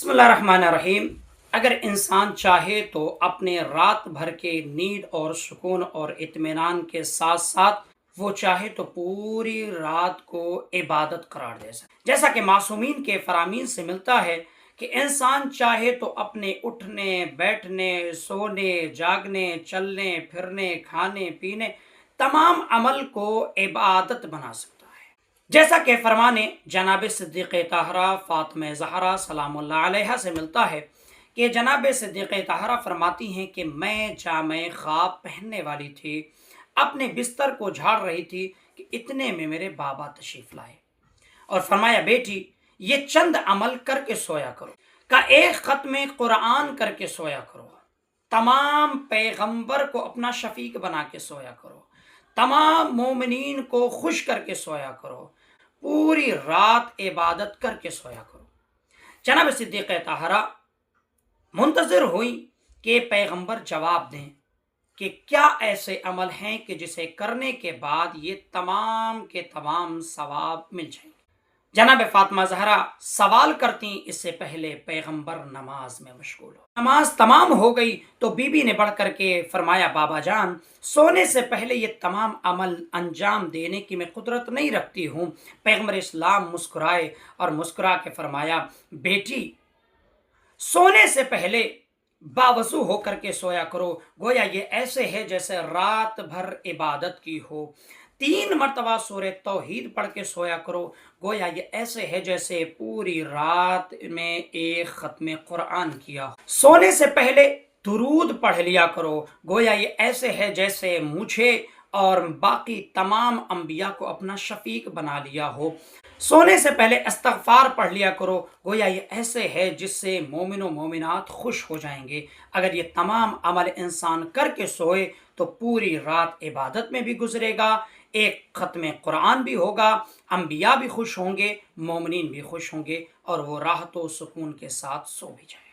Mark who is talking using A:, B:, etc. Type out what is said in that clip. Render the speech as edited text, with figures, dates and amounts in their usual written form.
A: بسم اللہ الرحمن الرحیم۔ اگر انسان چاہے تو اپنے رات بھر کے نیند اور سکون اور اطمینان کے ساتھ ساتھ وہ چاہے تو پوری رات کو عبادت قرار دے سکے، جیسا کہ معصومین کے فرامین سے ملتا ہے کہ انسان چاہے تو اپنے اٹھنے بیٹھنے سونے جاگنے چلنے پھرنے کھانے پینے تمام عمل کو عبادت بنا سکتا ہے، جیسا کہ فرمان جناب صدیق طاہرہ فاطمہ زہرا سلام اللہ علیہا سے ملتا ہے کہ جناب صدیق طاہرہ فرماتی ہیں کہ میں جامع خواب پہننے والی تھی، اپنے بستر کو جھاڑ رہی تھی کہ اتنے میں میرے بابا تشریف لائے اور فرمایا، بیٹی یہ چند عمل کر کے سویا کرو، کا ایک ختم قرآن کر کے سویا کرو، تمام پیغمبر کو اپنا شفیق بنا کے سویا کرو، تمام مومنین کو خوش کر کے سویا کرو، پوری رات عبادت کر کے سویا کرو۔ جناب صدیق طاہرہ منتظر ہوئی کہ پیغمبر جواب دیں کہ کیا ایسے عمل ہیں کہ جسے کرنے کے بعد یہ تمام کے تمام ثواب مل جائیں گے۔ جناب فاطمہ زہرا سوال کرتی اس سے پہلے پیغمبر نماز میں مشغول ہو۔ نماز تمام ہو گئی تو بی بی نے بڑھ کر کے فرمایا، بابا جان سونے سے پہلے یہ تمام عمل انجام دینے کی میں قدرت نہیں رکھتی ہوں۔ پیغمبر اسلام مسکرائے اور مسکرا کے فرمایا، بیٹی سونے سے پہلے باوضو ہو کر کے سویا کرو، گویا یہ ایسے ہے جیسے رات بھر عبادت کی ہو۔ 3 مرتبہ سورہ توحید پڑھ کے سویا کرو، گویا یہ ایسے ہے جیسے پوری رات میں ایک ختم قرآن کیا ہو۔ سونے سے پہلے درود پڑھ لیا کرو، گویا یہ ایسے ہے جیسے مجھے اور باقی تمام انبیاء کو اپنا شفیق بنا لیا ہو۔ سونے سے پہلے استغفار پڑھ لیا کرو، گویا یہ ایسے ہے جس سے مومن و مومنات خوش ہو جائیں گے۔ اگر یہ تمام عمل انسان کر کے سوئے تو پوری رات عبادت میں بھی گزرے گا، ایک ختم قرآن بھی ہوگا، انبیاء بھی خوش ہوں گے، مومنین بھی خوش ہوں گے اور وہ راحت و سکون کے ساتھ سو بھی جائے گا۔